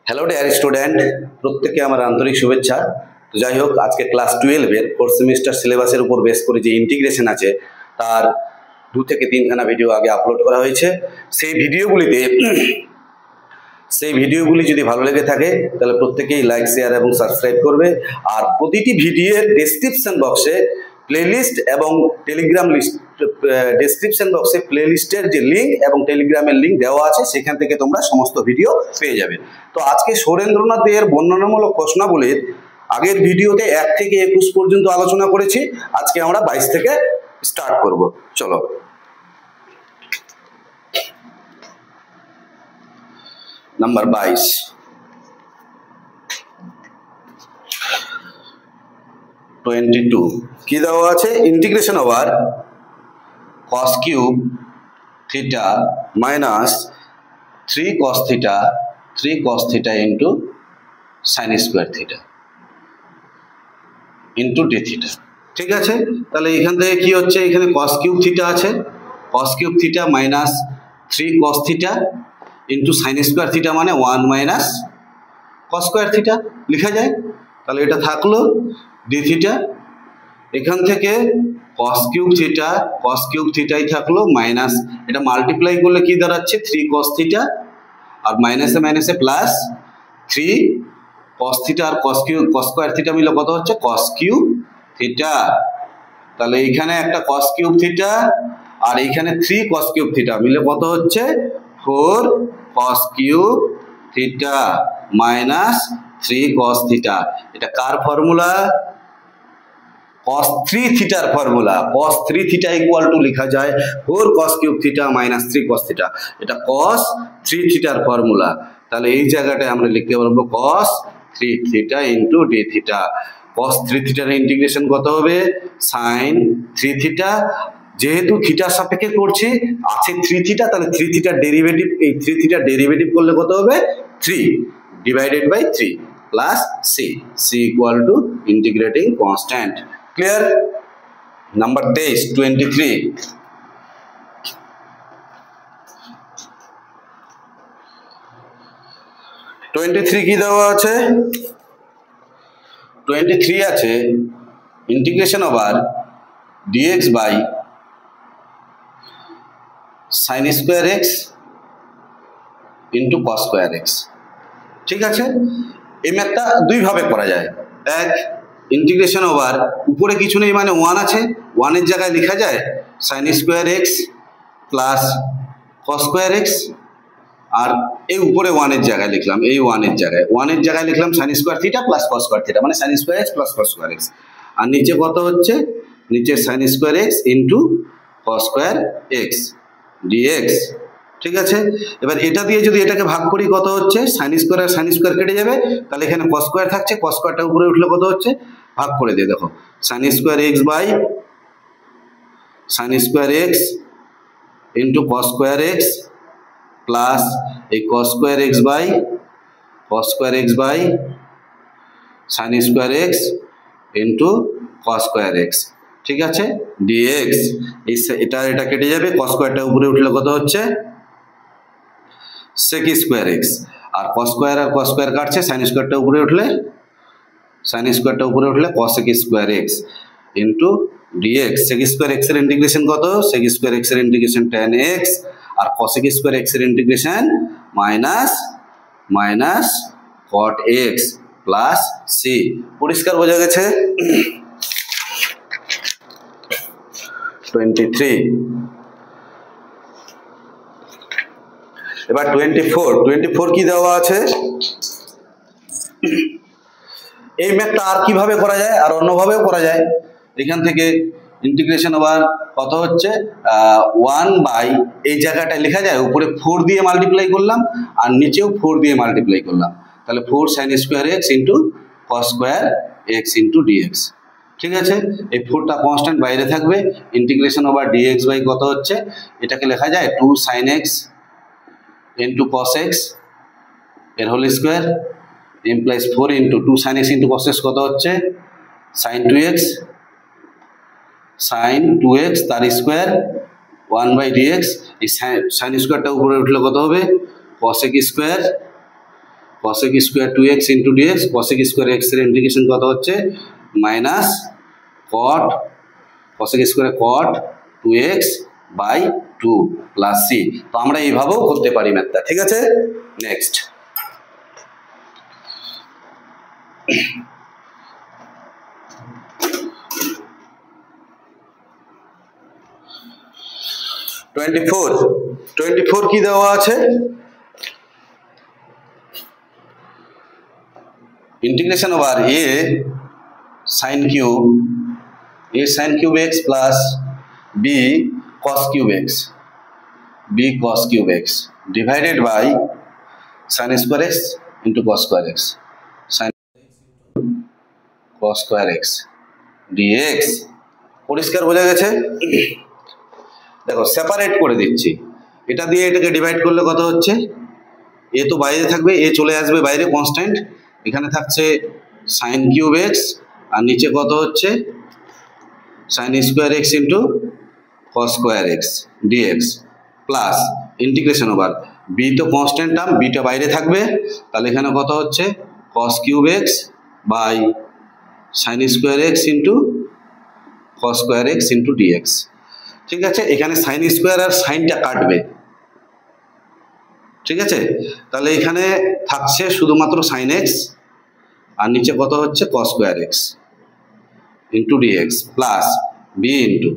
Hello dear student, প্রত্যেককে আমার আন্তরিক শুভেচ্ছা। তো যাই হোক, আজকে ক্লাস 12-এর ফোর্থ সেমিস্টার সিলেবাসের উপর বেস করে যে ইন্টিগ্রেশন আছে তার 2 থেকে 3খানা ভিডিও আগে আপলোড করা হয়েছে। সেই ভিডিওগুলি যদি ভালো লেগে থাকে তাহলে প্রত্যেকেই লাইক, শেয়ার এবং সাবস্ক্রাইব করবে। আর প্রতিটি ভিডিওর ডেসক্রিপশন বক্সে প্লেলিস্ট এবং টেলিগ্রাম লিস্ট ডেসক্রিপশন বক্সে প্লেলিস্টের যে লিঙ্ক এবং টেলিগ্রামের লিঙ্ক দেওয়া আছে, সেখান থেকে তোমরা সমস্ত ভিডিও পেয়ে যাবে। তো আজকে সুরেন্দ্রনাথ এর বর্ণনামূলক প্রশ্নাবলীর আগের ভিডিওতে 1 থেকে 21 পর্যন্ত আলোচনা করেছি। আজকে আমরা 22 থেকে স্টার্ট করব। চলো। নাম্বার 22, কি দেওয়া আছে? Integration over cos cube theta minus 3 cos theta into sign square theta into D theta. ঠিক আছে, তাহলে এখান থেকে কি হচ্ছে? এখানে cos কিউব থিটা আছে, cos cube theta minus 3 cos theta into sign square theta মানে 1 মাইনাস cos স্কোয়ার থিটা লেখা যায়। তাহলে এটা থাকলো ডি থিটা। এখান থেকে cos কিউব থিটাই থাকলো মাইনাস, এটা মাল্টিপ্লাই করলে কি দাঁড়াচ্ছে? 3 cos থিটা আর মাইনাসে মাইনাসে প্লাস 3 cos থিটা আর cos স্কোয়ার থিটা মিলে কত হচ্ছে? cos cube theta. তাহলে এইখানে একটা cos কিউব থিটা আর এইখানে 3 cos কিউব থিটা মিলে কত হচ্ছে? 4 cos cube theta minus 3 cos theta. এটা কার ফর্মুলা? cos 3 থিটার formula. cos 3 theta equal to লেখা যায় 4 cos cube theta minus 3 cos theta. এটা cos 3 থিটার ফর্মুলা। তাহলে এই জায়গাটায় আমরা লিখতে পারবো cos 3 theta into D theta. cos 3 থিটার ইন্টিগ্রেশন কত হবে? sin 3 theta. যেহেতু থিটার সাপেক্ষে করছি, আছে 3 থিটা, তাহলে 3 থিটার ডেরিভেটিভ, এই 3 থিটার ডেরিভেটিভ করলে কত হবে? 3 divided by 3 plus c equal to integrating constant. Clear? Number 23 কি দেওয়া আছে? 23 আছে integration over dx by sine square x into cos square x. ঠিক আছে, এই ম্যাথটা দুইভাবে করা যায়। এক, ইন্টিগ্রেশন ওভার উপরে কিছু নেই মানে 1 আছে, 1 এর জায়গায় লেখা যায় sine square x plus cos square x. আর এই উপরে 1 এর জায়গায় লিখলাম, এই 1 এর জায়গায় লিখলাম sine square theta plus cos square theta মানে sine square x plus cos square x. আর নিচে কত হচ্ছে? নিচে sine square x into cos square x d x. ঠিক আছে, এবার এটা দিয়ে যদি এটাকে ভাগ করি কত হচ্ছে? সাইন স্কোয়ার আর সাইন স্কোয়ার কেটে যাবে, তাহলে এখানে কস স্কোয়ার থাকছে, কস স্কোয়ারটা উপরে উঠলে কত হচ্ছে? ভাগ করে দিয়ে দেখো sine square x by sine square x into cos square x plus এই cos square x by sine square x into cos square x. ঠিক আছে, ডিএক্স। এটা কেটে যাবে, কস স্কোয়ারটা উপরে উঠলে কত হচ্ছে? Sec square x. আর কস স্কোয়ার কাটছে, সাইন স্কোয়ারটা উপরে উঠলে cosec square x into d x. Sec square x এর ইন্টিগ্রেশন কত? সেক স্কোয়ার এক্স এর ইন্টিগ্রেশন tan x আর কসেক স্কোয়ার এক্স এর integration minus cot x plus c. পরিষ্কার বোঝা গেছে? 23। এবার 24 কি দেওয়া আছে? এই ম্যাথটা আর কিভাবে করা যায়? আর অন্যভাবেও করা যায়। এখান থেকে ইন্টিগ্রেশন ওভার কত হচ্ছে? 1 বাই এই জায়গাটায় লেখা যায় উপরে 4 দিয়ে মাল্টিপ্লাই করলাম আর নিচেও 4 দিয়ে মাল্টিপ্লাই করলাম, তাহলে 4 sine square x into cos square x into dx. ঠিক আছে, এই 4টা কনস্ট্যান্ট বাইরে থাকবে। ইন্টিগ্রেশন ওভার ডিএক্স বাই কত হচ্ছে? এটাকে লেখা যায় 2 sine x into cos x এর whole square implies 4 into 2 sine x into cos x কত হচ্ছে? সাইন 2x তার স্কোয়ার 1 বাই ডিএক্স। এই সাইন স্কোয়ারটা উপরে উঠলে কত হবে? Cosec square cosec square 2x into dx, cosec square x এর ইন্টিগ্রেশন কত হচ্ছে minus cot cosec square cot 2x by 2 plus c। তো আমরা এইভাবেও করতে পারি ম্যাথটা, ঠিক আছে। নেক্সট 24 কি দেওয়া আছে, integration over a sin cube x plus b cos cube x divided by sin square x into cos square x sin cos square x dx। পরিষ্কার বোঝা গেছে? দেখো সেপারেট করে দিচ্ছি, এটা দিয়ে এটাকে ডিভাইড করলে কত হচ্ছে, এ তো বাইরে থাকবে, এ চলে আসবে বাইরে কনস্ট্যান্ট, এখানে থাকছে sin cube x আর নিচে কত হচ্ছে sin square x into cos square x dx plus integration over b তো কনস্ট্যান্ট টার্ম, bটা বাইরে থাকবে, তাহলে এখানে কত হচ্ছে cos cube x by sin square x into cos square x into dx। ঠিক আছে, এখানে sin স্কয়ার আর সাইনটা কাটবে, ঠিক আছে, তাহলে এখানে থাকছে শুধুমাত্র sin x আর নিচে কত হচ্ছে cos square x into dx plus b into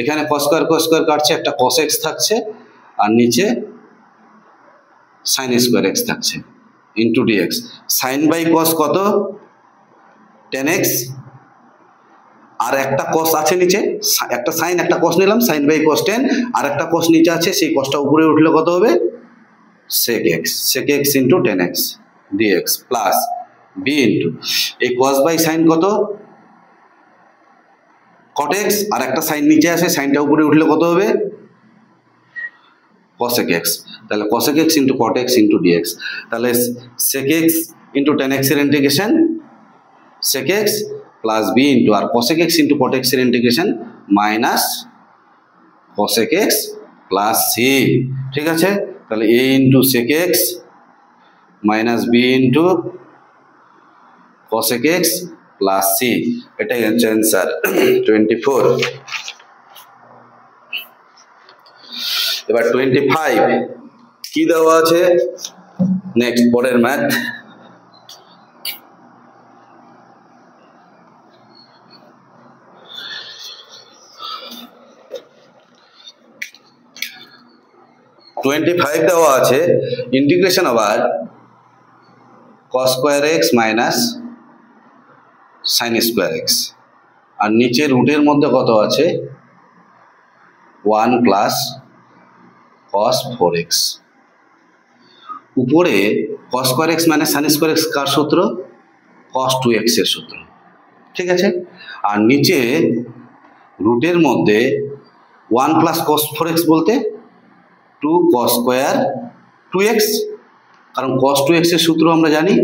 এখানে cos স্কয়ার কাটছে, একটা cos x থাকছে আর নিচে sin স্কয়ার x থাকছে into dx। sin by cos কত 10x আর একটা cos আছে নিচে, একটা sin একটা cos নিলাম, sin বাই cos 10 আর একটা cos নিচে আছে, সেই cosটা উপরে উঠলে কত হবে sec x into 10x dx plus b into এই cos বাই sin কত cot x আর একটা sin নিচে আছে, সাইনটা উপরে উঠলে কত হবে cosec x, তাহলে cosec x into cot x into dx, তাহলে sec x ইন্টু 10x এর integration sec x plus b into আর cosec x into cot x এর integration minus cosec x plus c। ঠিক আছে, তাহলে a into sec x minus b into cosec x plus c, এটাই হচ্ছে answer 24। এবার 25 কি দেওয়া আছে, নেক্সট পরের ম্যাথ। দেওয়া আছে integration over cos square x minus sin square x আর নিচে রুটের মধ্যে কত আছে 1 প্লাস cos 4x, উপরে cos স্কয়ার x মানে sin স্কয়ার x কার সূত্র cos 2x এর সূত্র, ঠিক আছে, আর নিচে রুটের মধ্যে 1 প্লাস cos 4x বলতে 2 cos স্কয়ার 2x, কারণ cos 2x এর সূত্র আমরা জানি,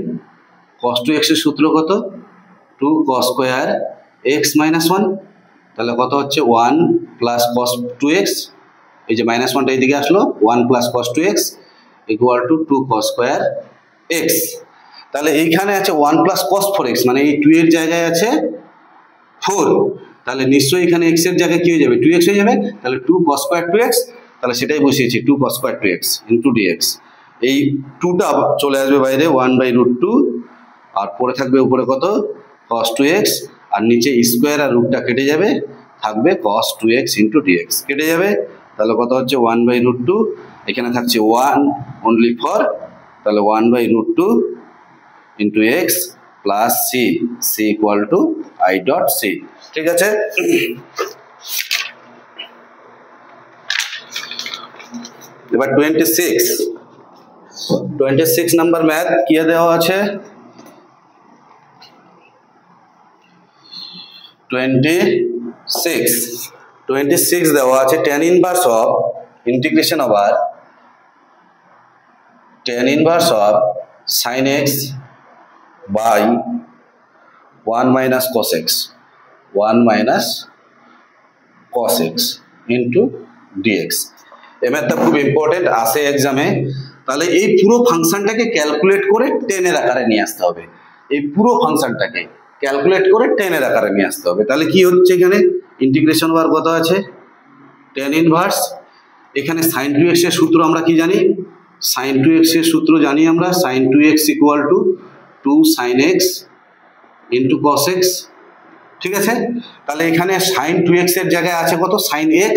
cos 2x এর সূত্র কত 2 cos স্কয়ার x মাইনাস 1, তাহলে কত হচ্ছে 1 প্লাস cos 2x, এই যে মাইনাস 1টা এইদিকে আসলো 1 plus cos 2x equal to 2 cos square x। তাহলে এইখানে আছে 1 প্লাস cos 4x মানে এই 2 এর জায়গায় আছে 4, তাহলে নিশ্চয়ই এখানে x এর জায়গায় কি হয়ে যাবে 2x হয়ে যাবে, তাহলে 2 cos স্কয়ার 2x, তাহলে সেটাই বসিয়েছি 2 cos square 2x into dx, এই 2টা চলে আসবে বাইরে 1/√2 আর পরে থাকবে উপরে কত cos 2x আর নিচে স্কয়ার আর রুটটা কেটে যাবে, থাকবে cos 2x ইন্টু dx, কেটে যাবে, তাহলে কত হচ্ছে 1/√2, এখানে থাকছে 1 অনলি ফর, তাহলে 1/√2 into x plus c equal two i dot c। ঠিক আছে, এবার 26 নাম্বার ম্যাথ কি দেওয়া আছে 26 দেওয়া আছে tan inverse of integration over tan inverse of sin x by 1 minus cos x into dx। এই ম্যাথটা খুব ইম্পর্টেন্ট, আসে এক্সামে, তাহলে এই পুরো ফাংশনটাকে ক্যালকুলেট করে 10 এর আকারে নিয়ে আসতে হবে। এই পুরো ফাংশনটাকে ক্যালকুলেট করে 10 এর আকারে নিয়ে আসতে হবে। তাহলে কি হচ্ছে এখানে ইন্টিগ্রেশন ওভার কত আছে tan ইনভার্স, এখানে sin 2x এর সূত্র আমরা কি জানি, sin 2x এর সূত্র জানি আমরা, sin 2x equal to 2 sin x into cos x। ঠিক আছে, তাহলে এখানে sin 2x এর জায়গায় আছে কত sin x,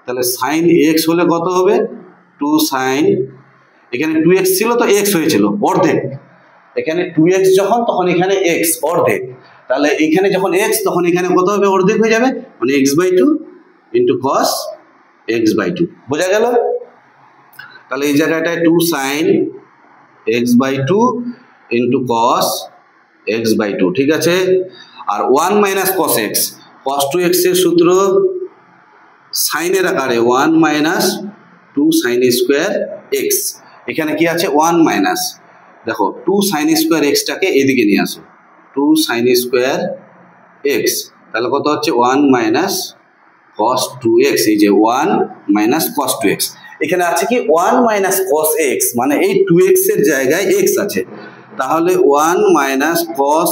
তাহলে sin x হলে কত হবে 2 sin, এখানে 2x ছিল তো x হয়েছিল অর্ধেক, এখানে 2x যখন তখন এখানে x অর্ধেক, তাহলে এখানে যখন x তখন এখানে কত হবে অর্ধেক হয়ে যাবে, মানে x/2 ইন্টু cos x/2। বোঝা গেল? তাহলে এই জায়গাটায় 2 sin x/2 into cos x/2। ঠিক আছে, আর 1 minus cos x, cos 2x এর সূত্র sin এর আকারে 1 মাইনাস 2 sin স্কোয়ার x, এখানে কি আছে 1 মাইনাস, দেখো 2 sin স্কোয়ার x টাকে এদিকে নিয়ে আসো, 2 sin স্কোয়ার x, তাহলে কত হচ্ছে 1 মাইনাস cos 2x, এই যে 1 মাইনাস cos 2x, এখানে আছে কি 1 মাইনাস cos x, মানে এই 2x এর জায়গায় x আছে, তাহলে 1 মাইনাস cos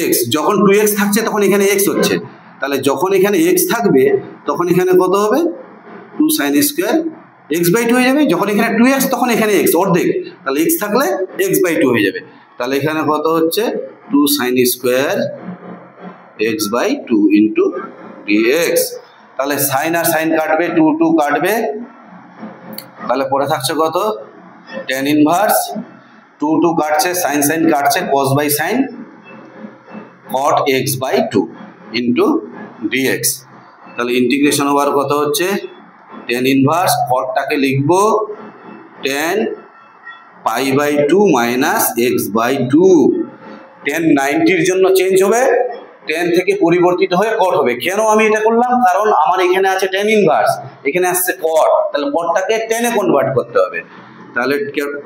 x, যখন 2x থাকছে তখন এখানে x হচ্ছে, তাহলে যখন এখানে x থাকবে তখন এখানে কত হবে 2 sin স্কোয়ার x/2 হয়ে যাবে, যখন এখানে 2x তখন এখানে x অর্ধেক, তাহলে x থাকলে x/2 হয়ে যাবে, তাহলে এখানে কত হচ্ছে 2 sin square x/2 into dx। তাহলে sin আর sin কাটবে, 2 2 কাটবে, তাহলে পরে থাকছে কত tan ইনভার্স, 2 2 কাটছে, sin sin কাটছে, cos by sin cot x/2 into dx। তাহলে ইন্টিগ্রেশন ওভার কত হচ্ছে tan ইনভার্স, cotটাকে লিখবো tan π/2 মাইনাস x/2, tan 90 এর জন্য চেঞ্জ হবে, tan থেকে পরিবর্তিত হয়ে cot হবে। কেন আমি এটা করলাম, কারণ আমার এখানে আছে tan ইনভার্স, এখানে আসছে cot, তাহলে cotটাকে tan এ কনভার্ট করতে হবে, তাহলে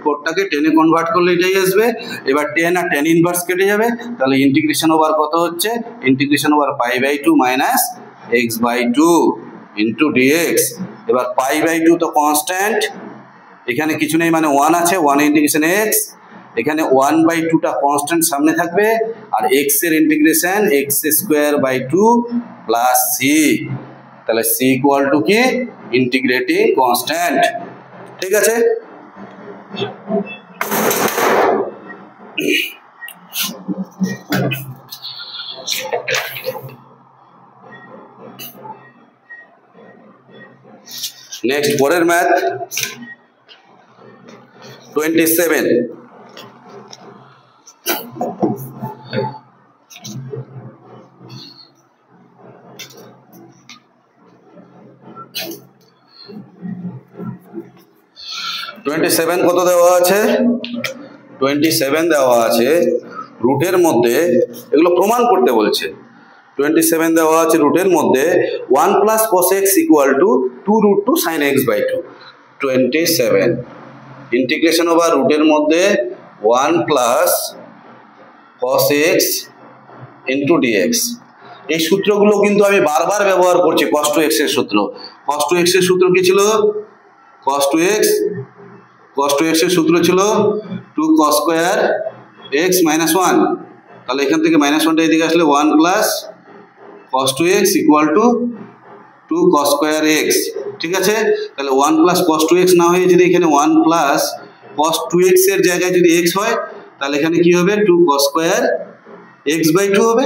cotটাকে tan এ কনভার্ট করলে এটাই আসবে। এবার tan আর tan ইনভার্স কেটে যাবে, তাহলে ইন্টিগ্রেশন ওভার কত হচ্ছে integration over π/2 minus x/2 into dx। এবার π/2 তো কনস্ট্যান্ট, এখানে কিছু নেই মানে 1 আছে, 1 ইন্টিগ্রেশন x, এখানে 1/2টা কনস্ট্যান্ট সামনে থাকবে, আর x এর ইন্টিগ্রেশন x²/2 প্লাস c, তাহলে c ইকুয়াল টু কি ইন্টিগ্রেটিং কনস্ট্যান্ট। ঠিক আছে, নেক্সট পরের ম্যাথ 27। কত দেওয়া আছে 27 দেওয়া আছে, রুটের মধ্যে এগুলো প্রমাণ করতে বলছে। 27 দেওয়া আছে, রুটের মধ্যে 1 plus cos x equal two 2√2 sin x/2। 27 integration over রুটের মধ্যে 1 plus cos x into dx। এই সূত্রগুলো কিন্তু আমি বারবার ব্যবহার করছি, cos 2x এর সূত্র। cos 2x এর সূত্র কি ছিল, cos 2x এর সূত্র ছিল 2 cos স্কয়ার x মাইনাস 1, তাহলে এখান থেকে মাইনাস 1টা এদিকে আসলে 1 plus cos 2x equal to 2 cos square x। ঠিক আছে, তাহলে 1 প্লাস cos 2x না হয়ে যদি এখানে 1 প্লাস cos 2x এর জায়গায় যদি x হয়, তাহলে এখানে কি হবে 2 cos স্কয়ার x/2 হবে,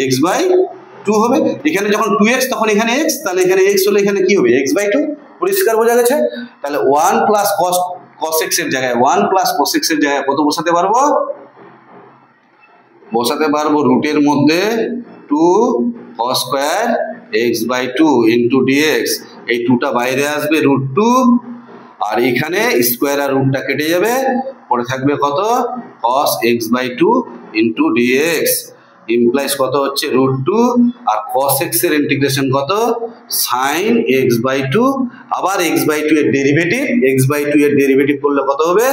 x/2 হবে। এখানে যখন 2x তখন এখানে x, তাহলে এখানে x হলে এখানে কি হবে x/2, পরিষ্কার বোঝা গেছে। তাহলে 1 প্লাস cos x এর জায়গায় 1 প্লাস cos x এর জায়গায় কত বসাতে পারবো, রুটের মধ্যে 2 cos square x/2 into dx। এই 2টা বাইরে আসবে √2, আর এখানে স্কয়ার আর রুটটা কেটে যাবে, পরে থাকবে কত cos x/2 into dx implies কত হচ্ছে √2, আর cos x এর ইন্টিগ্রেশন কত sin x/2, আবার x/2 এর ডেরিভেটিভ, x/2 এর ডেরিভেটিভ করলে কত হবে,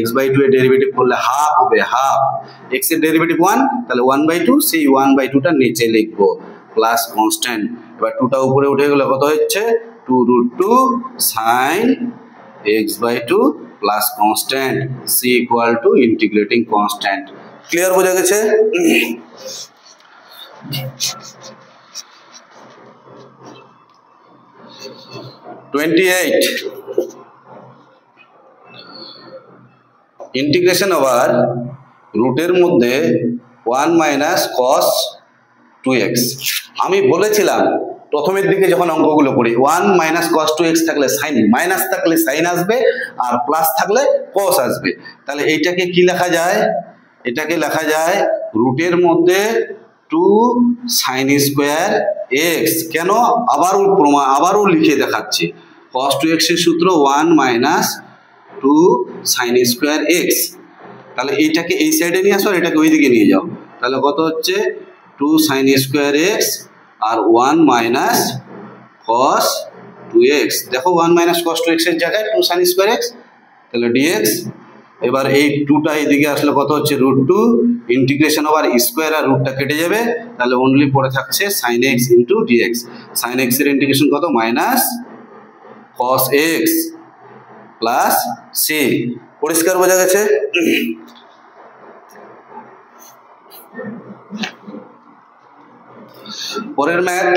x/2 এর ডেরিভেটিভ করলে হাফ হবে, হাফ, x এর ডেরিভেটিভ 1, তাহলে 1/2, সেই 1/2টা নিচে লিখবো প্লাস কনস্ট্যান্ট। এবার 2টা উপরে উঠে গেলে কত হচ্ছে 2√2 sin x/2 plus constant c equal to integrating constant. Clear বোঝা গেছে? 28 ইন্টিগ্রেশন ওভার রুটের মধ্যে 1 মাইনাস কস 2x। আমি বলেছিলাম প্রথমের দিকে যখন অঙ্কগুলো করি 1 মাইনাস কস 2x থাকলে সাইন, মাইনাস থাকলে সাইন আসবে আর প্লাস থাকলে কস আসবে। তাহলে এইটাকে কি লেখা যায়? এটাকে লেখা যায় রুটের মধ্যে 2 সাইন স্কোয়ার x। কেন? আবারও লিখে দেখাচ্ছি। cos 2x এর সূত্র 1 মাইনাস 2 সাইন স্কোয়ার x। তাহলে এইটাকে এই সাইডে নিয়ে আসো আর এটাকে ওই দিকে নিয়ে যাও। তাহলে কত হচ্ছে 2 সাইন স্কোয়ার x আর 1 মাইনাস cos 2x। দেখো 1 মাইনাস cos 2x এর জায়গায় 2 সাইন স্কোয়ার x, তাহলে dx। এবার এই 2টা এইদিকে আসলে কত হচ্ছে √2 ইন্টিগ্রেশন ওভার স্কোয়ার আর রুটটা কেটে যাবে, তাহলে অনলি পড়ে থাকছে sin x into dx। sin x এর ইন্টিগ্রেশন কত? Minus cos x plus c। পরিষ্কার বোঝা গেছে? পরের ম্যাথ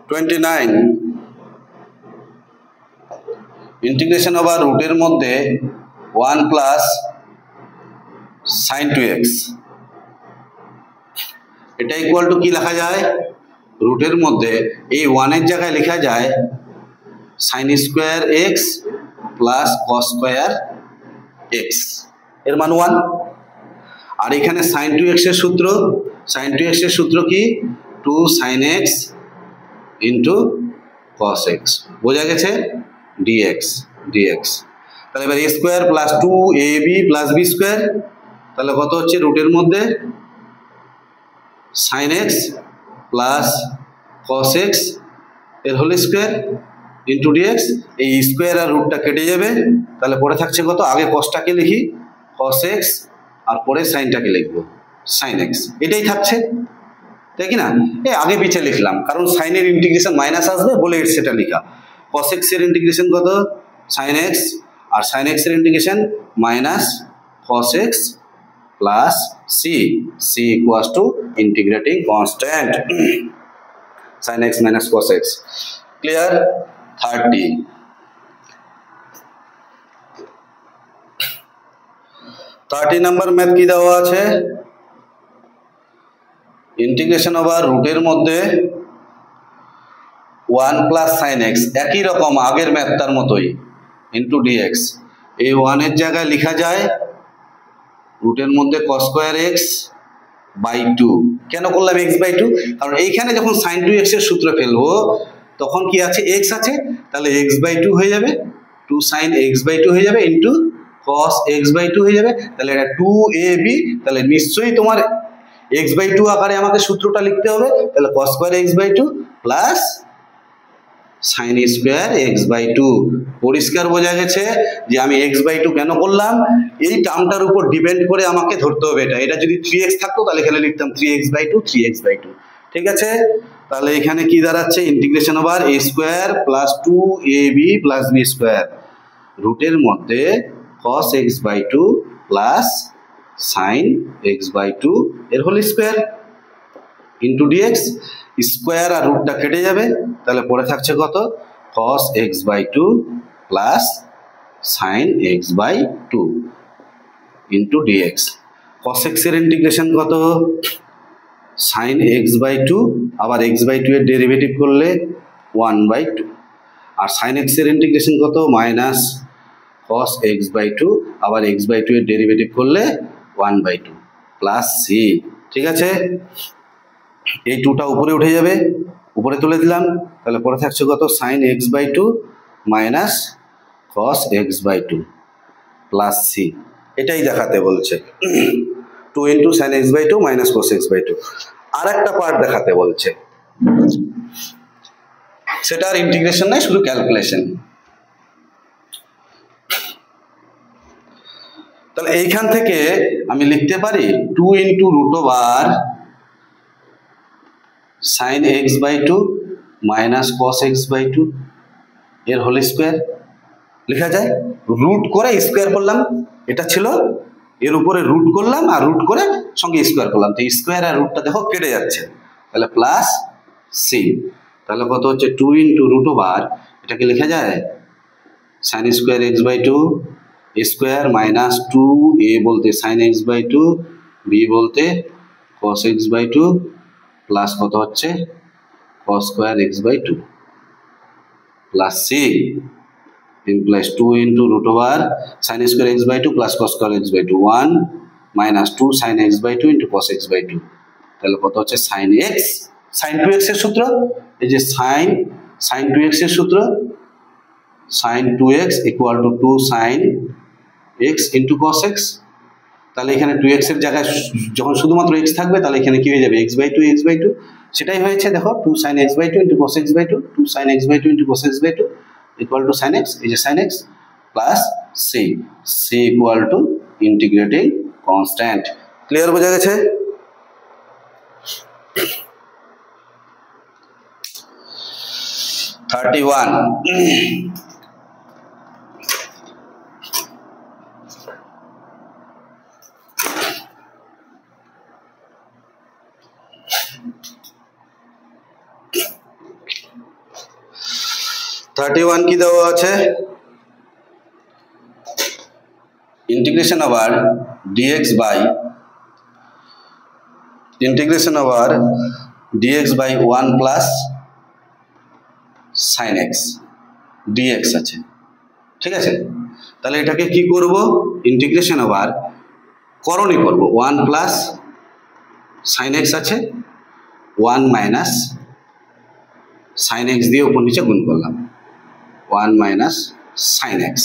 29 ইন্টিগ্রেশন ওভার রুটের মধ্যে 1 প্লাস সাইন 2x। এটা ইকুয়াল টু কি লেখা যায়? রুটের মধ্যে এই 1 এর জায়গায় লেখা যায় sine square x plus cos square x, এর মান 1। আর এখানে সাইন 2x এর সূত্র, সাইন 2x এর সূত্র কি? 2 sine x into cos x। বোঝা গেছে? dx। তাহলে এবার a square plus 2ab plus b square, তাহলে কত হচ্ছে রুটের মধ্যে sine x plus cos x এর হোল স্কোয়ার ইন্টু dx। এই স্কোয়ার আর রুটটা কেটে যাবে, তাহলে পরে থাকছে কত? আগে কসটাকে লিখি cos x আর পরে সাইনটাকে লিখবো সাইন x। এটাই থাকছে, তাই কি না? এই আগে পিছে লিখলাম কারণ সাইনের ইন্টিগ্রেশন মাইনাস আসবে বলে সেটা লিখা। cos x এর ইন্টিগ্রেশন কত? সাইন x, আর সাইন x এর integration minus cos x plus c equals to integrating constant sin x minus cos x। Clear? 30 number math কি দেওয়া আছে? ইন্টিগ্রেশন ওভার রুটের মধ্যে 1 প্লাস সাইন x, একই রকম আগের ম্যাথটার মতোই, ইন্টু dx। এই 1 এর জায়গায় লেখা যায় রুটের মধ্যে cos স্কোয়ার x বাই 2। কেন করলাম x/2? কারণ এইখানে যখন সাইন 2x এর সূত্র ফেলবো তখন কি আছে? x আছে, তাহলে x/2 হয়ে যাবে, 2 সাইন x/2 হয়ে যাবে ইন্টু cos x/2 হয়ে যাবে। তাহলে এটা 2ab, তাহলে নিশ্চয়ই তোমার x/2 আকারে আমাকে সূত্রটা লিখতে হবে। তাহলে cos square x/2 plus sine square x/2। পরিষ্কার বোঝা গেছে যে আমি x/2 কেন করলাম? এই টার্মটার উপর ডিপেন্ড করে আমাকে ধরতে হবে এটা। এটা যদি 3x থাকতো তাহলে এখানে লিখতাম 3x/2। ঠিক আছে? তাহলে এখানে কি দাঁড়াচ্ছে? Integration over a square plus 2ab plus b square রুটের মধ্যে cos x/2 plus sine x/2 এর whole square into dx। Square আর রুটটা কেটে যাবে, তাহলে পরে থাকছে কত? cos x/2 plus sine x/2 into dx। cos x এর ইন্টিগ্রেশন কত? সাইন x/2, আবার x/2 এর ডেরিভেটিভ করলে 1/2, আর সাইন x এর ইন্টিগ্রেশন কত? মাইনাস cos x/2, আবার x/2 এর ডেরিভেটিভ করলে 1/2 প্লাস c। ঠিক আছে? এই 2টা উপরে উঠে যাবে, উপরে তুলে দিলাম, তাহলে পরে থাকছে কত? Sine x/2 minus cos x/2 plus c। এটাই দেখাতে বলছে 2 into sine x/2 minus cos x/2। আর একটা পার্ট দেখাতে বলছে, সেটা আর ইন্টিগ্রেশন নাই, শুধু ক্যালকুলেশন। তাহলে এইখান থেকে আমি লিখতে পারি 2 ইন্টু √ওভার sine x/2 minus cos x by two এর হোল স্কোয়ার লেখা যায়। রুট করে স্কোয়ার করলাম, এটা ছিল এর উপরে রুট করলাম আর রুট করে সঙ্গে স্কোয়ার করলাম, তো স্কোয়ার আর রুটটা দেখো কেটে যাচ্ছে, তাহলে প্লাস সি, তাহলে কত হচ্ছে 2 ইন্টু রুট ওভার, এটাকে লেখা যায় sine square x by two square minus 2 a বলতে sine x by two, b বলতে cos x by two, plus কত হচ্ছে cos square x by two plus c implies 2 into root over sin square x by 2 plus cos square x by 2 1 minus 2 sin x by 2 into cos x by 2, তাহলে কত হচ্ছে sin x sin 2x এর সূত্র, এই যে sin 2x এর সূত্র sin 2x equal to 2 sin x into cos x, তাহলে এখানে 2x এর জায়গায় যখন শুধুমাত্র x থাকবে তাহলে এখানে কি হয়ে যাবে x by 2, সেটাই হয়েছে দেখো 2 sin x by 2 into cos x by 2, 2 sin x by 2 into cos x by 2 equal to sin x, এই যে sin x plus c equal to integrating constant, clear বোঝা গেছে? থার্টি ওয়ান কি দেওয়া আছে, integration over dx by 1 plus sin x dx আছে, ঠিক আছে? তাহলে এটাকে কি করব, ইন্টিগ্রেশন ওভার করণী করব, 1 প্লাস sin x আছে 1 মাইনাস sin x দিয়ে উপর নিচে গুণ করলাম 1 minus sin x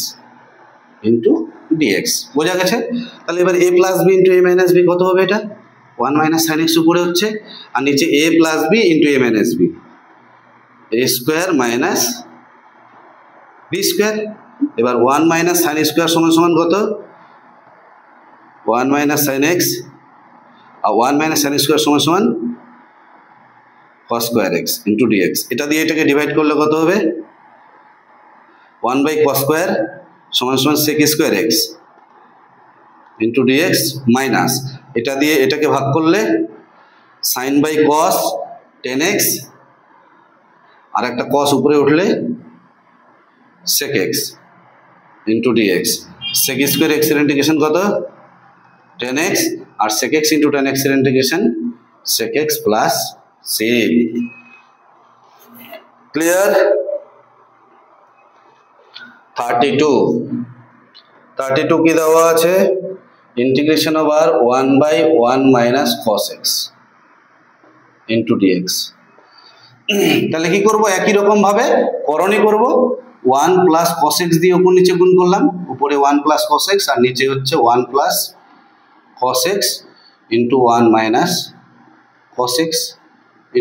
into dx, বোঝা গেছে? তাহলে এবার a plus b into a minus b কত হবে, এটা 1 মাইনাস sin x উপরে হচ্ছে আর নিচে a plus b into a minus b, a square minus b square, এবার 1 মাইনাস sin স্কোয়ার সমান সমান কত 1 মাইনাস sin x আর 1 মাইনাস sin স্কোয়ার সমান সমান cos square x into dx, এটা দিয়ে এটাকে ডিভাইড করলে কত হবে 1 বাই cos স্কোয়ার সমান সমান sec square x into dx minus এটা দিয়ে এটাকে ভাগ করলে sin বাই cos 10x আর একটা cos উপরে উঠলে sec x into dx, sec square x এর ইন্টিগ্রেশন কত 10x আর sec x ইন্টু 10x এর integration sec x plus c, clear? 32 কি দেওয়া আছে, integration over 1 by 1 minus cos x into dx, তাহলে কি করব, একই রকম ভাবে করণী করব, 1 প্লাস cos x দিয়ে উপর নিচে গুণ করলাম, উপরে 1 প্লাস cos x আর নিচে হচ্ছে 1 plus cos x into 1 minus cos x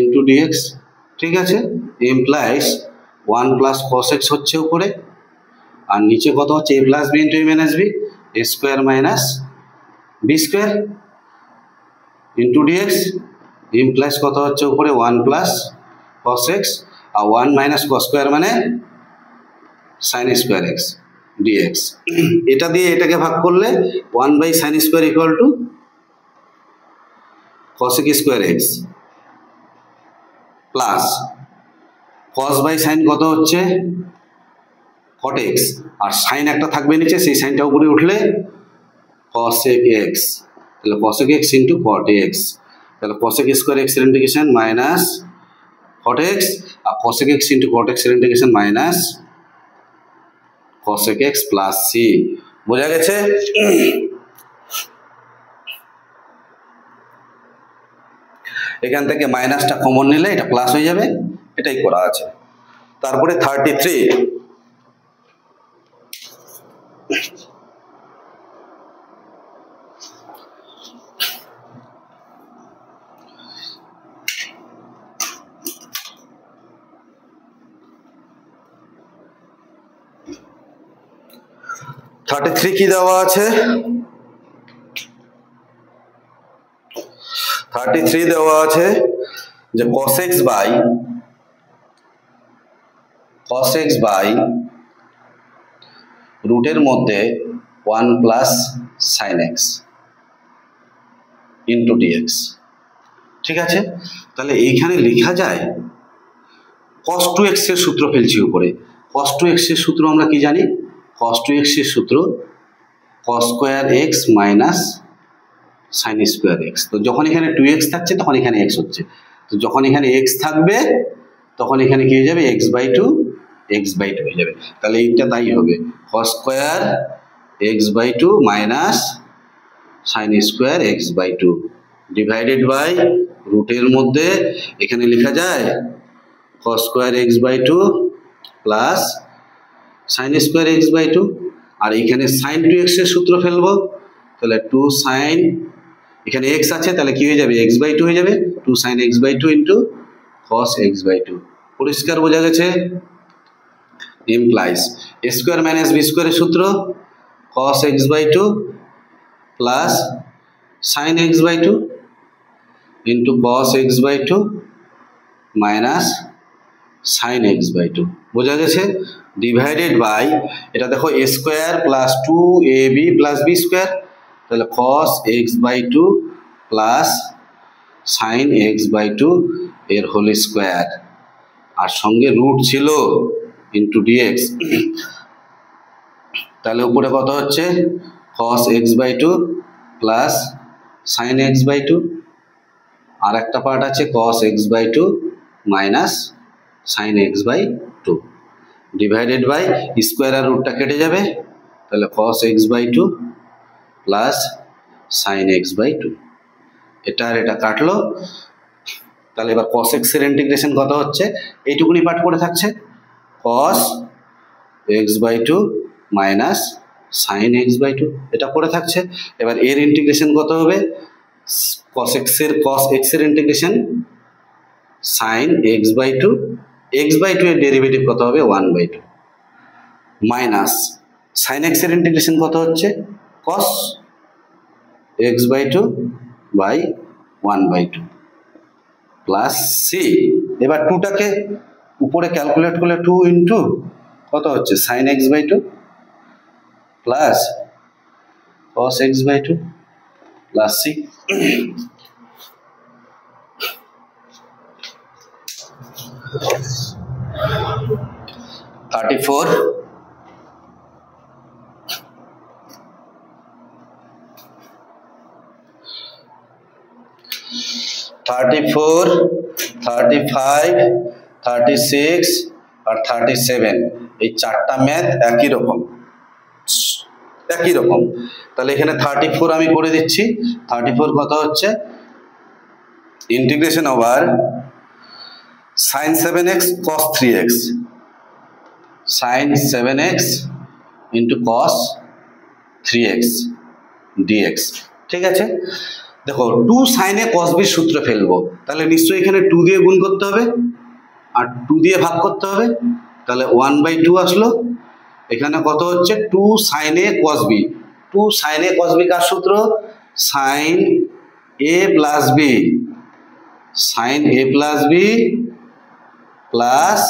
into dx, ঠিক আছে? ইমপ্লাইজ 1 প্লাস cos x হচ্ছে উপরে আর নিচে কত হচ্ছে a plus b into a minus b, a square minus b square into dx, implies কত হচ্ছে উপরে 1 প্লাস cos x আর 1 মাইনাস cos স্কোয়ার মানে sin স্কোয়ার x dx, এটা দিয়ে এটাকে ভাগ করলে 1 by sin square equal to cos square x plus cos by sin কত হচ্ছে cot x আর sin একটা থাকবে নিচে, সেই সাইনটা উপরে উঠলে cos x, তাহলে cos x into cot x, তাহলে cos স্কোয়ার x এর ইন্টিগ্রেশন মাইনাস cot x আর cos x into cot x এর integration minus cos x plus c, বোঝা গেছে? এখান থেকে মাইনাসটা কমন নিলে এটা প্লাস হয়ে যাবে, এটাই করা আছে। তারপরে 33 কি দেওয়া আছে, 33 দেওয়া আছে যে cos x by cos x by রুটের মধ্যে 1 plus sin x into dx। ঠিক আছে, তাহলে এইখানে লেখা যায় cos 2x এর সূত্র ফেলছি উপরে। cos 2x এর সূত্র আমরা কি জানি? cos 2x এর সূত্র cos square x minus sin square x। তো যখন এখানে 2x থাকছে তখন এখানে x হচ্ছে, তো যখন এখানে x থাকবে তখন এখানে কি হয়ে যাবে? x বাই 2 হয়ে যাবে। তাহলে এইটা তাই হবে, cos square x by 2 minus sin square x by 2 divided by রুটের মধ্যে এখানে লেখা যায় cos square x by 2 plus sin square x by 2। আর এখানে sin 2x এর সূত্র ফেলবো, তাহলে 2 sin, এখানে x আছে তাহলে কি হয়ে যাবে? x বাই 2 হয়ে যাবে, 2 sin x by 2 into cos x by 2। পরিষ্কার বোঝা গেছে? implies a square minus b স্কয়ারের সূত্র cos x by 2 plus sin x by 2 into cos x by 2 minus sin x by 2। বোঝা গেছে? ডিভাইডেড বাই, এটা দেখো a square plus 2ab plus b square, তাহলে cos x by 2 plus sin x by 2 এর whole square, আর সঙ্গে root ছিল into dx। তাহলে উপরে কত হচ্ছে? cos x by 2 plus sin x by 2, আর একটা পার্ট আছে cos x by 2 minus sin x by 2 divided by square আর রুটটা কেটে যাবে, তাহলে cos x by 2 plus sin x by 2। এটা আর এটা কাটলো, তাহলে এবার cos x এর ইন্টিগ্রেশন কত হচ্ছে? এইটুকুনি পার্ট পড়ে থাকছে, cos x by 2 minus sin x by 2 এটা পড়ে থাকছে। এবার এর ইন্টিগ্রেশন কত হবে? cos x এর integration sin x by 2, x by 2 এর ডেরিভেটিভ কত হবে? 1 বাই 2 মাইনাস sin x এর ইন্টিগ্রেশন কত হচ্ছে? cos x by 2 by 1 by 2 plus c। এবার 2টাকে উপরে ক্যালকুলেট করলে 2 ইন্টু কত হচ্ছে? sin x by 2 plus cos x by 2 plus c। 34 34 35 36 আর 37 এই চারটা ম্যাথ একই রকম। তাহলে এখানে 34 আমি করে দিচ্ছি। 34 কত হচ্ছে? Integration over sin 7x cos 3x sin 7x into cos 3x dx। ঠিক আছে, দেখো 2 sin a cos b সূত্র ফেলবো, তাহলে নিশ্চয়ই এখানে 2 দিয়ে গুণ করতে হবে আর 2 দিয়ে ভাগ করতে হবে, তাহলে 1 বাই 2 আসলো। এখানে কত হচ্ছে? 2 sin a cos b। 2 sin a cos b কার সূত্র? sin a plus b, sin a plus b plus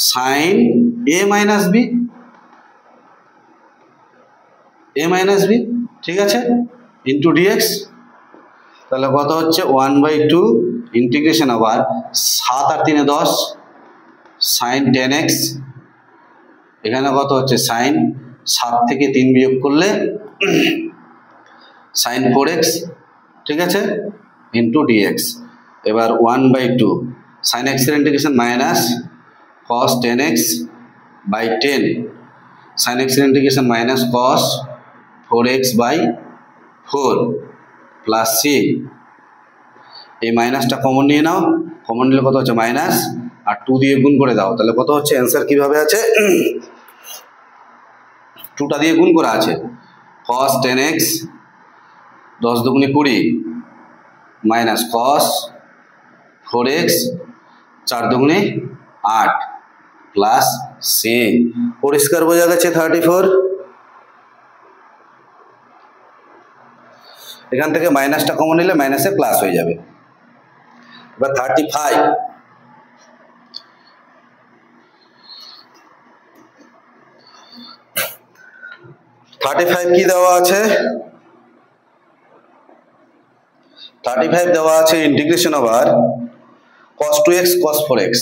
sin a minus b, ঠিক আছে, ইন্টু dx। তাহলে কত হচ্ছে? 1 বাই 2 ইন্টিগ্রেশন আবার 7 আর 3 10 sin 10x, এখানে কত হচ্ছে? sin 7 থেকে 3 বিয়োগ করলে sin 4x, ঠিক আছে, ইন্টু dx। এবার 1 বাই 2 sin x এর integration minus cos 10x by 10, sin x এর integration minus cos 4x by 4 plus c। এই মাইনাসটা কমন নিয়ে নাও, কমন নিলে কত হচ্ছে? মাইনাস, আর 2 দিয়ে গুণ করে দাও, তাহলে কত হচ্ছে? অ্যান্সার কিভাবে আছে? 2টা দিয়ে গুণ করা আছে, cos 10x 10 দুগুণে 20 মাইনাস cos 4x 4 দুগুণে 8 প্লাস c। পরিষ্কার বোঝা গেছে? 34 এখান থেকে মাইনাসটা কমন নিলে মাইনাসে প্লাস হয়ে যাবে। এবার 35 35 কি দেওয়া আছে? 35 দেওয়া আছে integration over cos 2x cos 4x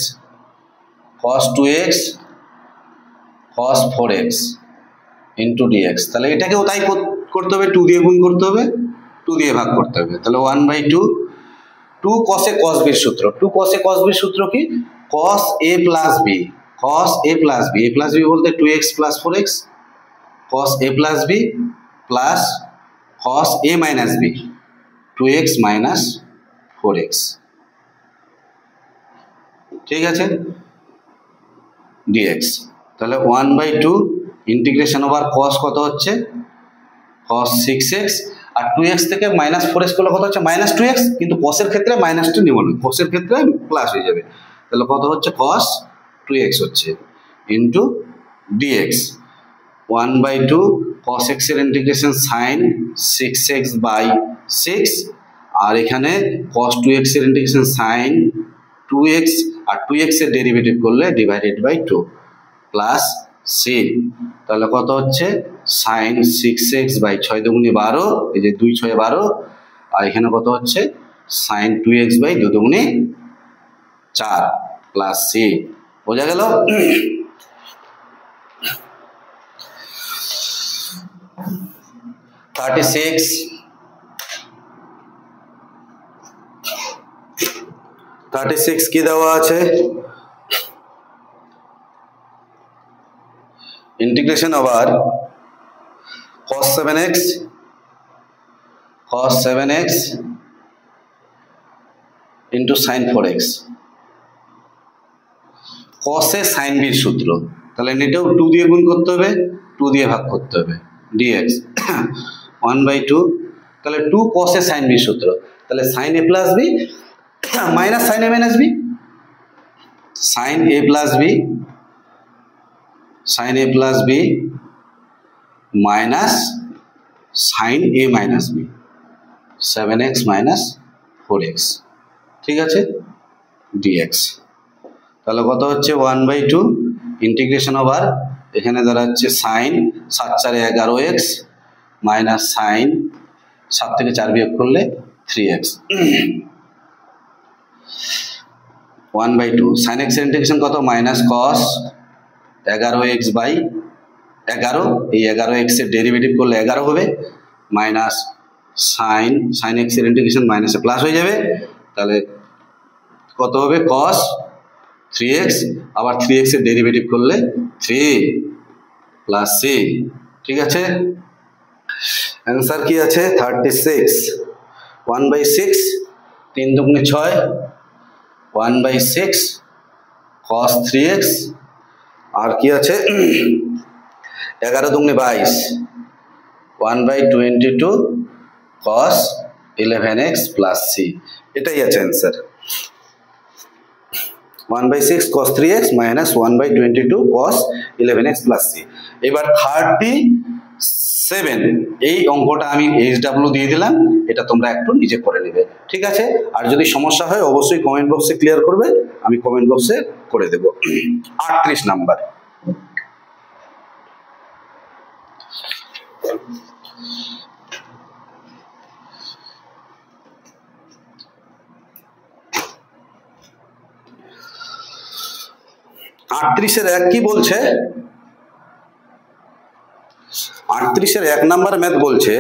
cos 2x cos 4x into dx। তাহলে এটাকেও তাই করতে হবে, 2 দিয়ে গুণ করতে হবে, 2 দিয়ে ভাগ করতে হবে। তাহলে 1/2 2 cos a cos b এর সূত্র, 2 cos a cos b এর সূত্র কি? cos a plus b, cos a plus b, a plus b বলতে 2x plus 4x, cos a plus b plus cos a minus b, 2x minus 4x। ঠিক আছে, dx। তাহলে 1/2 integration over cos কত হচ্ছে? cos 6x, আর 2x থেকে minus 4x করলে কত হচ্ছে? মাইনাস 2x, কিন্তু cos এর ক্ষেত্রে মাইনাসটা নিব না, cos এর ক্ষেত্রে প্লাস হয়ে যাবে। তাহলে কত হচ্ছে? cos 2x হচ্ছে ইন্টু dx। 1/2 cos x এর ইন্টিগ্রেশন sin 6x বাই 6, আর এখানে cos 2x এর ইন্টিগ্রেশন sin 2x, আর 2x এর ডেরিভেটিভ করলে ডিভাইডেড বাই 2 প্লাস c। তাহলে কত হচ্ছে? sin 6x বাই 6 দুগুণে 12, এই যে 2 6 12, আর এখানে কত হচ্ছে? sin 2x বাই 2 দুগুণে 4 প্লাস c। বোঝা গেল? থার্টি সিক্স কি দেওয়া আছে? Integration over cos 7x into sin 4x, cos a sin b এর সূত্র। তাহলে এটাও 2 দিয়ে গুণ করতে হবে, 2 দিয়ে ভাগ করতে হবে, dx 1/2। তাহলে 2 cos a sin b এর সূত্র, তাহলে sin a plus b minus sin a minus b, sin a plus b minus sin a minus b, 7x minus 4x। ঠিক আছে, dx। তাহলে কত হচ্ছে? 1/2 ইন্টিগ্রেশন ওভার, এখানে দাঁড়াচ্ছে sin 7 4 11x মাইনাস sin 7 থেকে 4 বিয়োগ করলে 3x 1/2 sin x এর ইন্টিগ্রেশন কত? মাইনাস cos 11x বাই 11, এই 11x এর ডেরিভেটিভ করলে 11 হবে, মাইনাস sin x এর ইন্টিগ্রেশন মাইনাসে প্লাস হয়ে যাবে, তাহলে কত হবে? cos 3x, আবার 3x এর ডেরিভেটিভ করলে 3 প্লাস c। ঠিক আছে, অ্যান্সার কি আছে? 36। 1/6 3 দুগুণে 6, 1/6 cos 3x, আর কি আছে? 11 দুগুণে 22, 1/22 cos 11x প্লাস c। এটাই আছে answer, 1/6 cos 3x minus 1/22 cos 11x plus c। এবার 37, এই অঙ্কটা আমি HW দিয়ে দিলাম, এটা তোমরা একটু নিজে করে নেবে। ঠিক আছে, আর যদি সমস্যা হয় অবশ্যই কমেন্ট বক্সে ক্লিয়ার করবে, আমি কমেন্ট বক্সে করে দেব। 38 নাম্বার। আটত্রিশের এক কি বলছে? 38-এর 1 নাম্বার ম্যাথ বলছে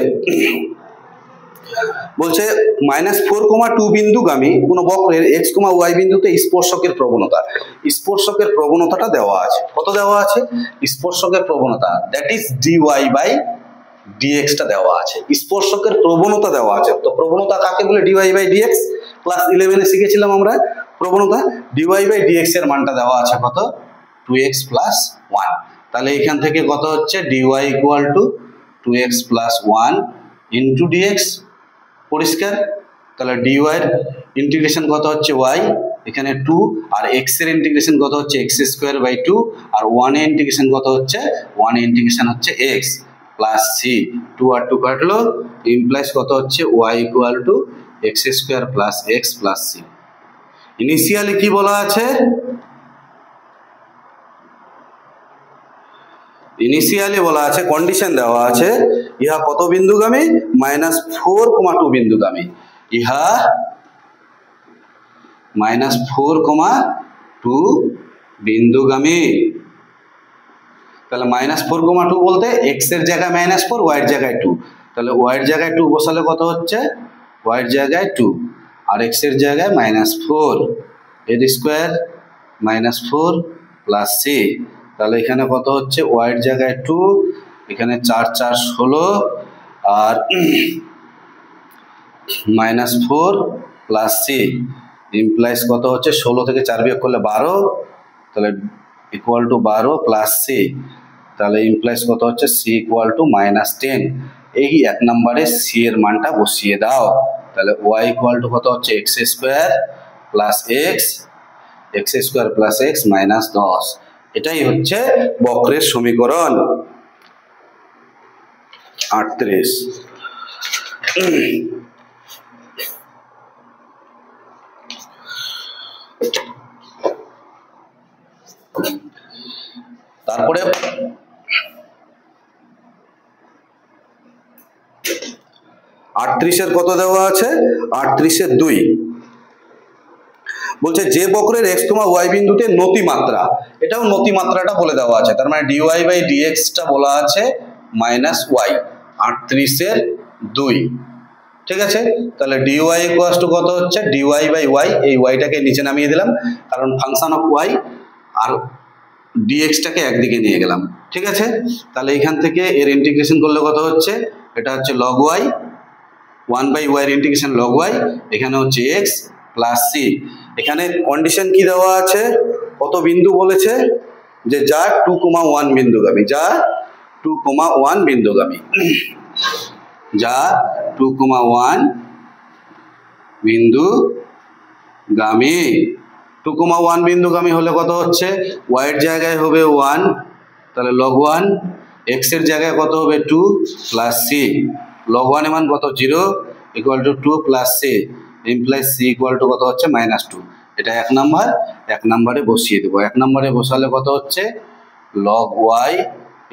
-4,2 বিন্দুগামী কোন বক্রের x, y বিন্দুতে স্পর্শকের প্রবণতা। স্পর্শকের প্রবণতাটা দেওয়া আছে। কত দেওয়া আছে? স্পর্শকের প্রবণতা, that is dy by dx টা দেওয়া আছে। স্পর্শকের প্রবণতা দেওয়া আছে। তো প্রবণতা কাকে বলে? dy by dx। ক্লাস 11 এ শিখেছিলাম আমরা প্রবণতা। dy বাই dx এর মানটা দেওয়া আছে কত? 2x plus 1। তাহলে এখান থেকে কত হচ্ছে? dy equal to 2x plus 1 into dx। পরিষ্কার? তাহলে dy এর ইন্টিগ্রেশন কত হচ্ছে? y, এখানে 2, আর x এর ইন্টিগ্রেশন কত হচ্ছে? x স্কয়ার বাই 2, আর 1 এর ইন্টিগ্রেশন কত হচ্ছে? 1 এর ইন্টিগ্রেশন হচ্ছে x প্লাস c। 2 আর 2 কাটলো, ইমপ্লাইজ কত হচ্ছে? y equal to x square plus x plus c। Initially কি বলা আছে? ইনিশিয়ালি বলা আছে, কন্ডিশন দেওয়া আছে, ইহা কত বিন্দুগামী? -4,2 বিন্দুগামী। ইহা -4,2 বিন্দুগামী। তাহলে -4,2 বলতে x এর জায়গায় -4, y এর জায়গায় 2। তাহলে y এর জায়গায় 2 বসালে কত হচ্ছে? y এর জায়গায় 2 আর x এর জায়গায় -4, এর স্কয়ার -4 প্লাস c। তাহলে এখানে কত হচ্ছে? y এর জায়গায় 2, এখানে 4 4 16 আর -4 প্লাস c ইমপ্লাইজ কত হচ্ছে? 16 থেকে 4 বিয়োগ করলে 12, তাহলে ইকুয়াল টু 12 প্লাস c। তাহলে ইমপ্লাইজ কত হচ্ছে? c equal two -10। এই এক নম্বরে c এর মানটা বসিয়ে দাও। তাহলে y ইকুয়াল টু কত হচ্ছে? x square plus x square plus x minus 10। এটাই হচ্ছে বক্রের সমীকরণ 38। তারপরে 38 এর কত দেওয়া আছে? 38 এর 2 বলছে যে বক্রের x, y বিন্দুতে নতিমাত্রা, এটাও নতিমাত্রাটা বলে দেওয়া আছে। তার মানে dy বাই dx টা বলা আছে -y। 38 এর 2, ঠিক আছে। তাহলে dy ইকুয়ালস টু কত হচ্ছে? dy বাই y, এই y টাকে নিচে নামিয়ে দিলাম কারণ ফাংশন অফ y, আর dx টাকে একদিকে নিয়ে গেলাম, ঠিক আছে। তাহলে এখান থেকে এর ইন্টিগ্রেশন করলে কত হচ্ছে? এটা হচ্ছে log y, 1/y এর ইন্টিগ্রেশন log y, এখানে হচ্ছে x প্লাস c। এখানে কন্ডিশন কি দেওয়া আছে? কত বিন্দু বলেছে? যে যা 2,1 বিন্দুগামী, যা 2,1 বিন্দুগামী, যা 2,1 বিন্দুগামী। 2,1 বিন্দুগামী হলে কত হচ্ছে? y এর জায়গায় হবে 1, তাহলে log 1, x এর জায়গায় কত হবে? 2 প্লাস c। log 1 এর মান কত? 0 equal to 2 plus c implies c equal to কত হচ্ছে? -2। এটা এক নম্বরে বসিয়ে দেবো। এক নম্বরে বসালে কত হচ্ছে? log y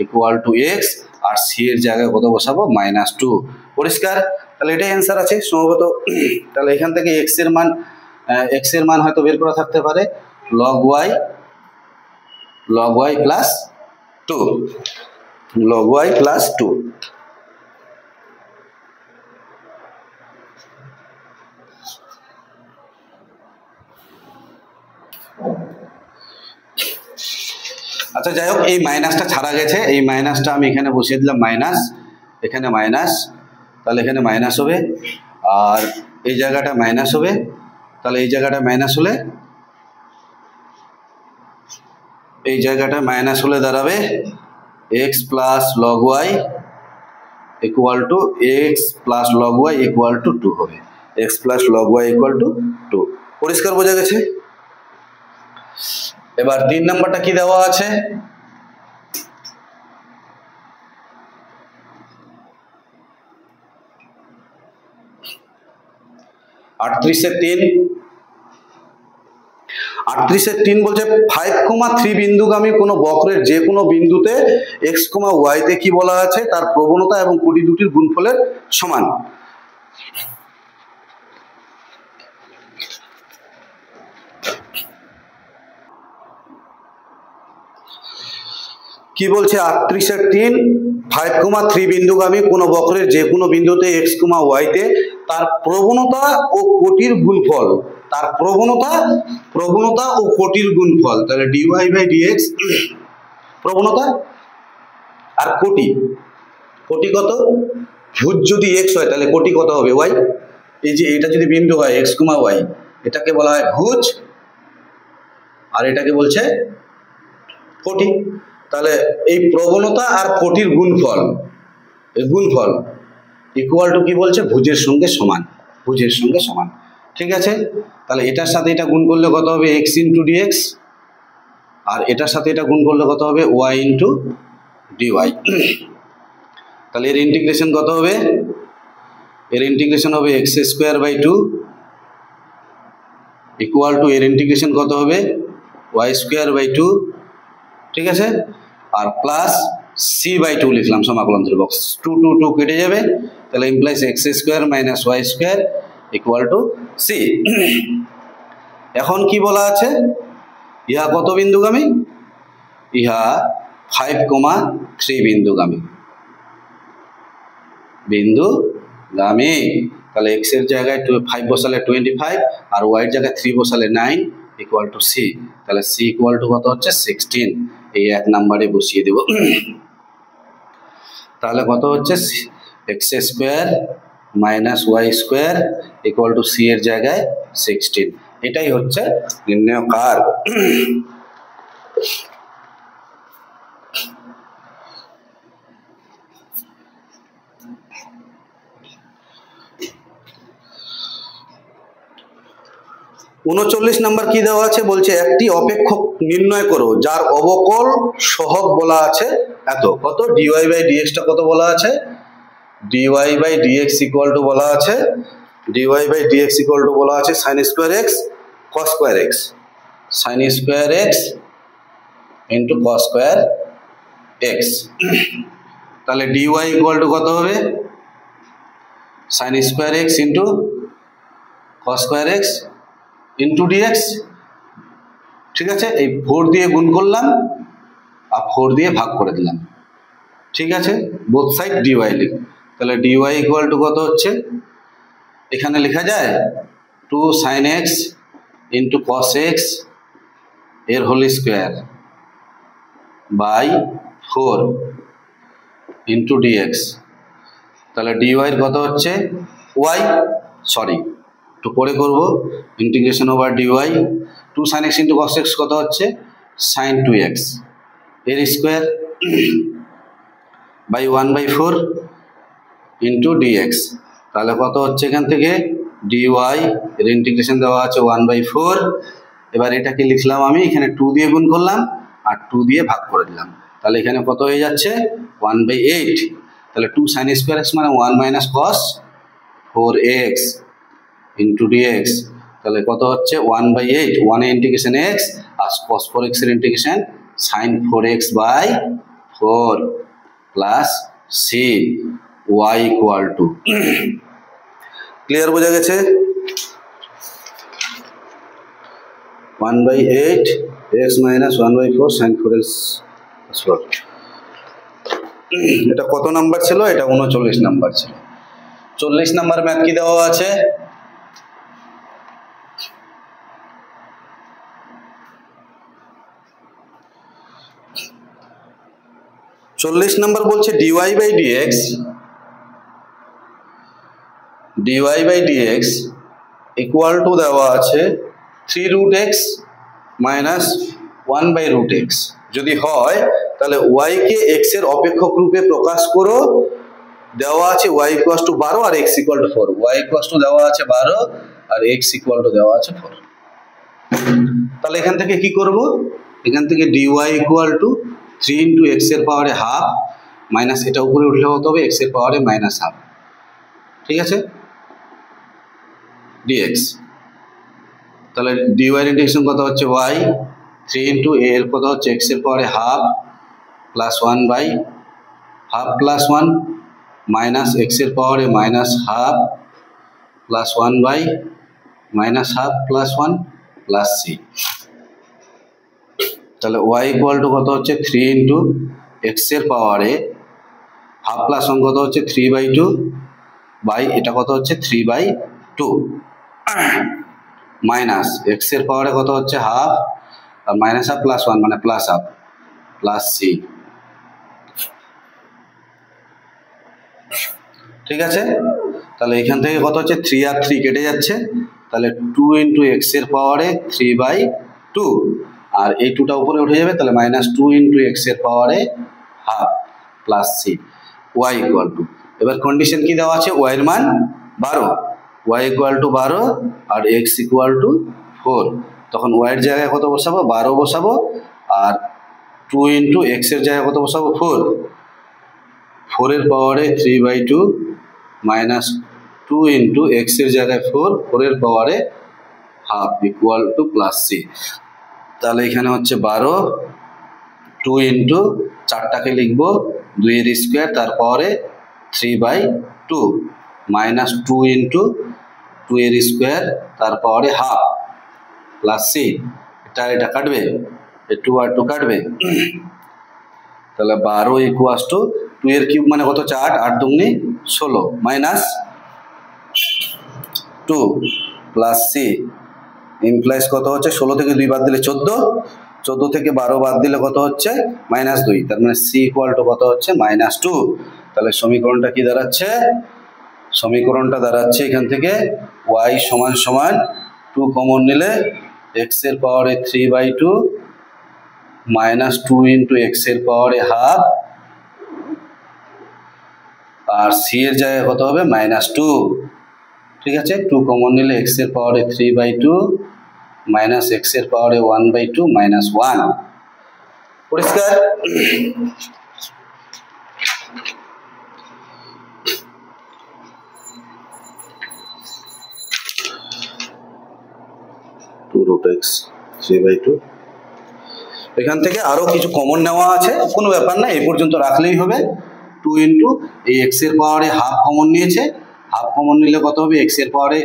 equal to x, আর c এর জায়গায় কত বসাবো? -2। পরিষ্কার? তাহলে এটাই অ্যান্সার আছে সম্ভবত। তাহলে এখান থেকে x এর মান হয়তো বের করা থাকতে পারে log y plus 2, log y plus 2। আচ্ছা যাই হোক, এই মাইনাসটা ছাড়া গেছে, এই মাইনাসটা আমি এখানে বসিয়ে দিলাম মাইনাস, এখানে মাইনাস, তাহলে এখানে মাইনাস হবে, আর এই জায়গাটা মাইনাস হবে, তাহলে এই জায়গাটা মাইনাস হলে এই জায়গাটা মাইনাস হলে দাঁড়াবে x plus log y equal to x plus log y equal two 2 হবে, x plus log y equal two 2। পরিষ্কার বোঝা গেছে? এবার 3 নাম্বারটা কি দেওয়া আছে? আটত্রিশ এর 3 বলছে 5,3 বিন্দুগামী কোন বক্রের যে কোনো বিন্দুতে x, y তে কি বলা আছে? তার প্রবণতা এবং কোটি দুটির গুণফলের সমান। কি বলছে? 38 এর 3, 5,3 বিন্দুগামী কোন বক্রের যে কোনো বিন্দুতে x, y তে তার প্রবণতা ও কোটির গুণফল, তার প্রবণতা ও কোটির গুণফল। তাহলে dy বাই dx প্রবণতা আর কোটি কত? ভুজ যদি x হয় তাহলে কোটি কত হবে? y। এই যে এটা যদি বিন্দু হয় x, y, এটাকে বলা হয় ভুজ, আর এটাকে বলছে কোটি। তাহলে এই প্রবণতা আর কোটির গুণফল, ইকুয়াল টু কি বলছে? ভুজের সঙ্গে সমান, ঠিক আছে। তাহলে এটার সাথে এটা গুণ করলে কত হবে? x ইন্টু dx, আর এটার সাথে এটা গুণ করলে কত হবে? y into dy। তাহলে এর ইন্টিগ্রেশন কত হবে? এর ইন্টিগ্রেশন হবে x square by 2 equal to এর ইন্টিগ্রেশন কত হবে? y স্কোয়ার বাই 2, ঠিক আছে। আর প্লাস সি বাই টু লিখলাম সমাকলন বক্স, টু টু টু কেটে যাবে, তাহলে implies x square minus y square equal to c. এখন কি বলা আছে, ইহা কত বিন্দুগামী, ইহা 5,3 বিন্দুগামী, তাহলে এক্স এর জায়গায় 5 বসালে 25 আর ওয়াই এর জায়গায় 3 বসালে 9 ইকুয়াল টু সি, তাহলে সি ইকুয়াল টু কত হচ্ছে 16, এই 1 নম্বরে বসিয়ে দেব। তাহলে কত হচ্ছে x square minus y square equal to c এর জায়গায় 16, এটাই হচ্ছে নির্ণয় কার্ভ। 39 নম্বর কি দেওয়া আছে, বলছে একটি অপেক্ষক নির্ণয় করো যার অবকল সহগ বলা আছে এত, কত ডিওয়াই বাই ডিএক্সটা কত বলা আছে, dy by dx equal to বলা আছে, dy by dx equal to বলা আছে sine square x cos square x, sine square x into cos square x. তাহলে ডিওয়াই ইকুয়াল টু কত হবে, sine square x into cos square x into dx, ঠিক আছে। এই 4 দিয়ে গুণ করলাম আর 4 দিয়ে ভাগ করে দিলাম, ঠিক আছে, বোথ সাইড ডিওয়াই লিখ। তাহলে ডিওয়াই ইকুয়াল টু কত হচ্ছে, এখানে লেখা যায় 2 sine x into cos x এর whole square by 4 into d x. তাহলে ডিওয়াই কত হচ্ছে ওয়াই, সরি একটু পরে করবো, integration over d y 2 sine x into cos x কত হচ্ছে সাইন 2x এর স্কোয়ার বাই 1/4 ইন্টু ডিএক্স। তাহলে কত হচ্ছে এখান থেকে ডিওয়াই এর ইন্টিগ্রেশন দেওয়া আছে 1/4, এবার এটাকে লিখলাম আমি, এখানে 2 দিয়ে গুণ করলাম আর 2 দিয়ে ভাগ করে দিলাম, তাহলে এখানে কত হয়ে যাচ্ছে 1/8। তাহলে 2 সাইন স্কোয়ার এক্স মানে 1 minus cos 4x into d x, তাহলে কত হচ্ছে 1/8, 1 এর ইন্টিগ্রেশন x আর cos 4x এর integration sin 4x by 4 plus c y equal to, clear বোঝা গেছে, 1/8 x মাইনাস 1/4 sin 4x। এটা কত নাম্বার ছিল, এটা 39 নাম্বার ছিল। 40 নাম্বার ম্যাথ কি দেওয়া আছে, চল্লিশ নম্বর বলছে dy by dx equal to দেওয়া আছে 3√x মাইনাস 1/√x, যদি হয় তাহলে y কে x এর অপেক্ষক রূপে প্রকাশ করো, দেওয়া আছে y ইকুয়াল টু 12 আর x equal to 4, y equal to দেওয়া আছে 12 আর x ইকুয়াল টু দেওয়া আছে 4। তাহলে এখান থেকে কি করব, এখান থেকে dy equal to 3 into x এর পাওয়ারে হাফ মাইনাস এটা উপরে উঠলে হতে হবে এক্স এর পাওয়ারে মাইনাস হাফ, ঠিক আছে, ডিএক্স। তাহলে dy এর ইন্টিগ্রেশন কত হচ্ছে y, 3 ইন্টু a এর কত হচ্ছে এক্স এর পাওয়ারে half plus 1 by half plus 1 minus x এর পাওয়ারে minus half plus 1 by minus half plus 1 plus c। তাহলে y ইকুয়াল টু কত হচ্ছে 3 ইন্টু এক্স এর পাওয়ারে হাফ প্লাস 1 কত হচ্ছে 3/2 বাই এটা কত হচ্ছে 3/2 মাইনাস এক্স এর পাওয়ারে কত হচ্ছে হাফ আর মাইনাস হাফ প্লাস 1 মানে প্লাস হাফ প্লাস c, ঠিক আছে। তাহলে এখান থেকে কত হচ্ছে 3 আর 3 কেটে যাচ্ছে, তাহলে 2 ইন্টু এক্স এর পাওয়ারে 3/2 আর এই 2টা উপরে উঠে যাবে, তাহলে মাইনাস 2 ইন্টু এক্স এর পাওয়ারে half plus c y equal to, এবার কন্ডিশন কি দেওয়া আছে, y এর মান 12, y ইকুয়াল টু 12 আর x ইকুয়াল টু 4, তখন y এর জায়গায় কত বসাবো 12 বসাবো আর 2 ইন্টু এক্স এর জায়গায় কত বসাবো 4, 4 এর পাওয়ারে 3/2 মাইনাস 2 ইন্টু এক্স এর জায়গায় 4, 4 এর পাওয়ারে half equal to plus c। তাহলে এখানে হচ্ছে 12 2 ইন্টু 4টাকে লিখবো 2 এর স্কোয়ার, তারপরে 3/2 মাইনাস 2 ইন্টু 2 এর স্কোয়ার, তারপরে হাফ প্লাস সি। এটা কাটবে, 2 আর 2 কাটবে, তাহলে 12 ইকুয়াস টু 2 এর কিউব মানে কত 4, 8 দুগুণে 16 মাইনাস 2 প্লাস সি ইমপ্লাইজ কত হচ্ছে 16 থেকে 2 বাদ দিলে 14, 14 থেকে 12 বাদ দিলে কত হচ্ছে -2, তার মানে সি ইকুয়াল টু কত হচ্ছে -2। তাহলে সমীকরণটা কি দাঁড়াচ্ছে, সমীকরণটা দাঁড়াচ্ছে এখান থেকে y সমান সমান 2 কমন নিলে x এর পাওয়ারে 3/2 মাইনাস 2 ইন্টু এক্স এর পাওয়ারে হাফ, আর সি এর জায়গায় কত হবে -2। ঠিক আছে, 2 কমন নিলে x এর পাওয়ারে 3/2 মাইনাস x এর পাওয়ারে 1/2 মাইনাস 1। পরিষ্কার? এখান থেকে আরো কিছু কমন নেওয়া আছে, কোনো ব্যাপার না, এই পর্যন্ত রাখলেই হবে। 2 ইন্টু এই এক্স এর পাওয়ারে হাফ কমন নিয়েছে, হাফ কমন নিলে কত হবে এক্স এর পাওয়ারে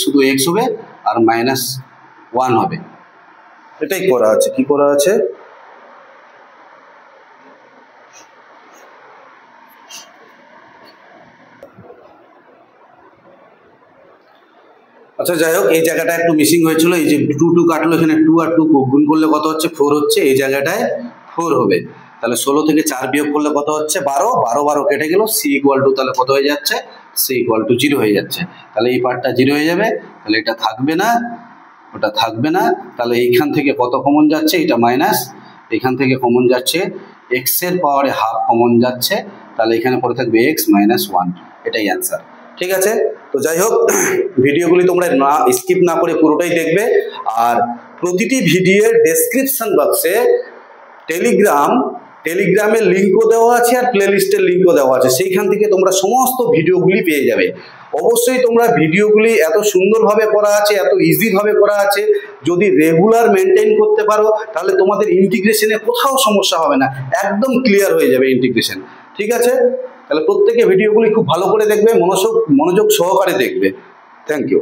শুধু এক্স হবে আর -1 হবে। এটাই করা আছে। কি করা আছে, আচ্ছা যাই হোক, এই জায়গাটা একটু মিসিং হয়েছিল, এই যে 2 কাটলো, এখানে 2 আর 2 গুণ করলে কত হচ্ছে 4 হচ্ছে, এই জায়গাটায় 4 হবে। তাহলে 16 থেকে 4 বিয়োগ করলে কত হচ্ছে 12, 12 কেটে গেল, সি ইকুয়াল টু তাহলে কত হয়ে যাচ্ছে, সি ইকুয়াল টু 0 হয়ে যাচ্ছে। তাহলে এই পার্টটা 0 হয়ে যাবে, তাহলে এটা থাকবে না, ওটা থাকবে না। তাহলে এইখান থেকে কত কমন যাচ্ছে, এটা মাইনাস, এখান থেকে কমন যাচ্ছে এক্স এর পাওয়ারে হাফ কমন যাচ্ছে, তাহলে এখানে পড়ে থাকবে x -1, এটাই অ্যান্সার। ঠিক আছে, তো যাই হোক, ভিডিওগুলি তোমরা না স্কিপ না করে পুরোটাই দেখবে। আর প্রতিটি ভিডিওর ডেসক্রিপশন বক্সে টেলিগ্রামের লিঙ্কও দেওয়া আছে আর প্লেলিস্টের লিঙ্কও দেওয়া আছে, সেইখান থেকে তোমরা সমস্ত ভিডিওগুলি পেয়ে যাবে। অবশ্যই তোমরা ভিডিওগুলি এত সুন্দরভাবে করা আছে, এত ইজিভাবে করা আছে, যদি রেগুলার মেনটেন করতে পারো তাহলে তোমাদের ইন্টিগ্রেশনে কোথাও সমস্যা হবে না, একদম ক্লিয়ার হয়ে যাবে ইন্টিগ্রেশন। ঠিক আছে, তাহলে প্রত্যেকে ভিডিওগুলি খুব ভালো করে দেখবে, মনোযোগ সহকারে দেখবে। Thank you.